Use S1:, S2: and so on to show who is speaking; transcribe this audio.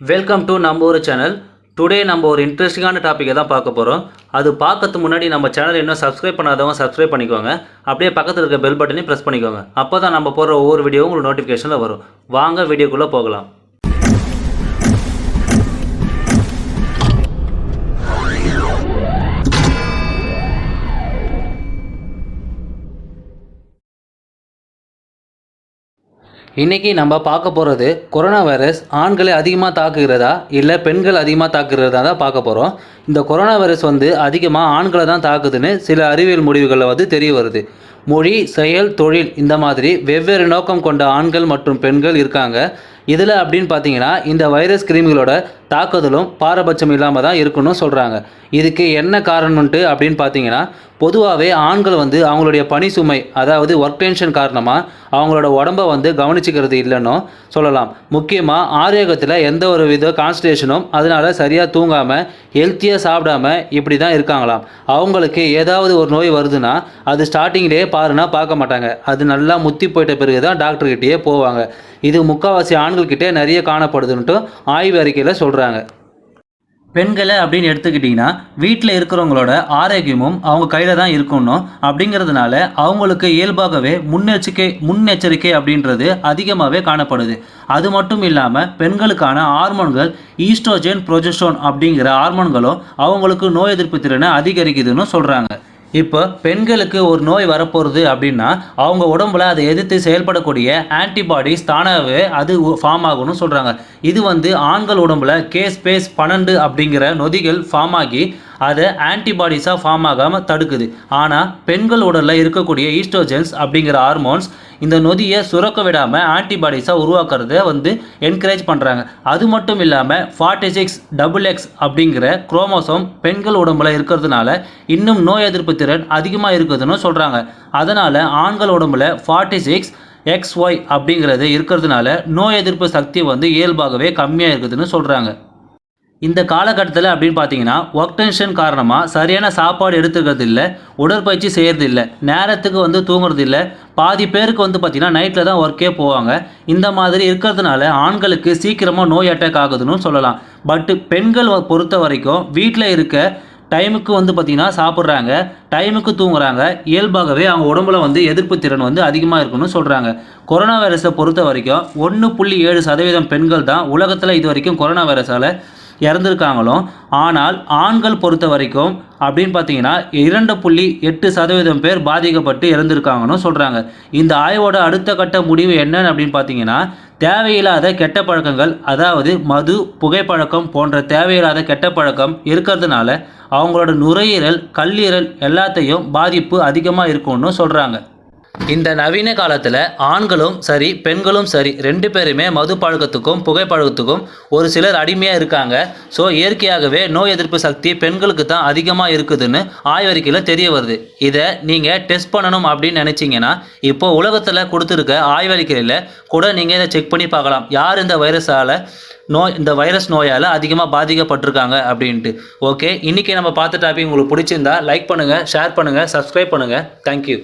S1: Welcome to நம்ம ஒரு channel. Today நம்ம ஒரு இன்ட்ரெஸ்டிங்கான டாப்பிக்கை தான் பார்க்க போகிறோம். அது பார்க்கறதுக்கு முன்னாடி நம்ம சேனல் இன்னும் சப்ஸ்கிரைப் பண்ணாதவங்க சப்ஸ்கிரைப் பண்ணிக்கோங்க. அப்படியே பக்கத்தில் இருக்க பெல் பட்டனையும் ப்ரெஸ் பண்ணிக்கோங்க. அப்போ தான் நம்ம போடுற ஒவ்வொரு வீடியோவும் உங்களுக்கு நோட்டிஃபிகேஷனில் வரும். வாங்க வீடியோக்குள்ளே போகலாம். இன்றைக்கி நம்ம பார்க்க போகிறது கொரோனா வைரஸ் ஆண்களை அதிகமாக தாக்குகிறதா இல்லை பெண்கள் அதிகமாக தாக்குகிறதா தான் பார்க்க போகிறோம். இந்த கொரோனா வைரஸ் அதிகமாக ஆண்களை தான் தாக்குதுன்னு சில அறிவியல் முடிவுகளில் தெரிய வருது. மொழி, செயல், தொழில் இந்த மாதிரி வெவ்வேறு நோக்கம் கொண்ட ஆண்கள் மற்றும் பெண்கள் இருக்காங்க. இதில் அப்படின்னு பார்த்தீங்கன்னா இந்த வைரஸ் கிருமிகளோட தாக்குதலும் பாரபட்சம் இல்லாமல் தான் இருக்குன்னு சொல்கிறாங்க. இதுக்கு என்ன காரணம்ன்ட்டு அப்படின்னு பார்த்தீங்கன்னா, பொதுவாகவே ஆண்கள் அவங்களுடைய பணி சுமை, அதாவது ஒர்க் டென்ஷன் காரணமாக அவங்களோட உடம்பை கவனிச்சிக்கிறது இல்லைன்னு சொல்லலாம். முக்கியமாக ஆரோக்கியத்தில் எந்த ஒரு வித கான்சன்ட்ரேஷனும், அதனால் சரியாக தூங்காமல் ஹெல்த்தியாக சாப்பிடாம இப்படி தான் இருக்காங்களாம். அவங்களுக்கு ஏதாவது ஒரு நோய் வருதுன்னா அது ஸ்டார்டிங்லேயே பார்க்க மாட்டாங்க. அது நல்லா முத்தி போயிட்ட பிறகு தான் டாக்டர்கிட்டயே போவாங்க. இது முக்கால்வாசி ஆண்கள்கிட்டே நிறைய காணப்படுதுன்ட்டு ஆய்வு அறிக்கையில் சொல்கிறாங்க. பெண்களை அப்படின்னு எடுத்துக்கிட்டிங்கன்னா வீட்டில் இருக்கிறவங்களோட ஆரோக்கியமும் அவங்க கையில் தான் இருக்கணும். அப்படிங்கிறதுனால அவங்களுக்கு இயல்பாகவே முன்னெச்சரிக்கை அப்படின்றது அதிகமாகவே காணப்படுது. அது மட்டும் இல்லாமல் பெண்களுக்கான ஹார்மோன்கள் ஈஸ்ட்ரோஜன், ப்ரொஜெஸ்டரோன் அப்படிங்கிற ஹார்மோன்களும் அவங்களுக்கு நோய் எதிர்ப்பு திறனை அதிகரிக்குதுன்னு சொல்கிறாங்க. இப்போ பெண்களுக்கு ஒரு நோய் வரப்போகிறது அப்படின்னா அவங்க உடம்புல அதை எதிர்த்து செயல்படக்கூடிய ஆன்டிபாடிஸ் தானாகவே அது ஃபார்ம் ஆகும்னு சொல்கிறாங்க. இது ஆண்கள் உடம்புல கேஸ்பேஸ் 12 அப்படிங்கிற நொதிகள் ஃபார்ம் ஆகி அதை ஆன்டிபாடிஸாக ஃபார்ம் ஆகாமல் தடுக்குது. ஆனால் பெண்கள் உடலில் இருக்கக்கூடிய ஈஸ்ட்ரோஜன்ஸ் அப்படிங்கிற ஹார்மோன்ஸ் இந்த நொதியை சுரக்க விடாமல் ஆன்டிபாடிஸாக உருவாக்குறத என்கரேஜ் பண்ணுறாங்க. அது மட்டும் இல்லாமல் 46XX அப்படிங்கிற குரோமோசோம் பெண்கள் உடம்புல இருக்கிறதுனால இன்னும் நோய் எதிர்ப்பு திறன் அதிகமாக இருக்குதுன்னு சொல்கிறாங்க. அதனால் ஆண்கள் உடம்புல 46XY அப்படிங்கிறது இருக்கிறதுனால நோய் எதிர்ப்பு சக்தி இயல்பாகவே கம்மியாக இருக்குதுன்னு சொல்கிறாங்க. இந்த காலகட்டத்தில் அப்படின்னு பார்த்தீங்கன்னா ஒர்க் டென்ஷன் காரணமாக சரியான சாப்பாடு எடுத்துக்கிறது இல்லை, உடற்பயிற்சி செய்கிறது இல்லை, நேரத்துக்கு தூங்குறது இல்லை. பாதி பேருக்கு பார்த்தீங்கன்னா நைட்டில் தான் ஒர்க்கே போவாங்க. இந்த மாதிரி இருக்கிறதுனால ஆண்களுக்கு சீக்கிரமாக நோய் அட்டாக் ஆகுதுன்னு சொல்லலாம். பட்டு பெண்கள் பொறுத்த வரைக்கும் வீட்டில் இருக்க டைமுக்கு பார்த்தீங்கன்னா சாப்பிட்றாங்க, டைமுக்கு தூங்குறாங்க. இயல்பாகவே அவங்க உடம்புல எதிர்ப்பு திறன் அதிகமாக இருக்குன்னு சொல்கிறாங்க. கொரோனா வைரஸை பொறுத்த வரைக்கும் 1.7% பெண்கள் தான் உலகத்தில் இது வரைக்கும் கொரோனா வைரஸால் இறந்துருக்காங்களும். ஆனால் ஆண்கள் பொறுத்த வரைக்கும் அப்படின்னு பார்த்தீங்கன்னா 2.8% பேர் பாதிக்கப்பட்டு இறந்துருக்காங்கன்னு சொல்கிறாங்க. இந்த ஆய்வோட அடுத்த கட்ட முடிவு என்னன்னு அப்படின்னு பார்த்தீங்கன்னா, தேவையில்லாத கெட்ட பழக்கங்கள், அதாவது மது, புகைப்பழக்கம் போன்ற தேவையில்லாத கெட்ட பழக்கம் இருக்கிறதுனால அவங்களோட நுரையீரல், கல்லீரல் எல்லாத்தையும் பாதிப்பு அதிகமாக இருக்கும்னு சொல்கிறாங்க. இந்த நவீன காலத்தில் ஆண்களும் சரி பெண்களும் சரி 2 பேருமே மது பழக்கத்துக்கும் புகைப்பழக்கத்துக்கும் ஒரு சிலர் அடிமையாக இருக்காங்க. ஸோ இயற்கையாகவே நோய் எதிர்ப்பு சக்தி பெண்களுக்கு தான் அதிகமாக இருக்குதுன்னு ஆய்வறிக்கையில் தெரிய வருது. இதை நீங்கள் டெஸ்ட் பண்ணணும் அப்படின்னு நினச்சிங்கன்னா இப்போ உலகத்தில் கொடுத்துருக்க ஆய்வறிக்கையில் கூட நீங்கள் இதை செக் பண்ணி பார்க்கலாம். யார் இந்த வைரஸ் நோயால் அதிகமாக பாதிக்கப்பட்டிருக்காங்க அப்படின்ட்டு. ஓகே, இன்றைக்கி நம்ம பார்த்த டாபிக் உங்களுக்கு பிடிச்சிருந்தா லைக் பண்ணுங்கள், ஷேர் பண்ணுங்கள், சப்ஸ்கிரைப் பண்ணுங்கள். தேங்க்யூ.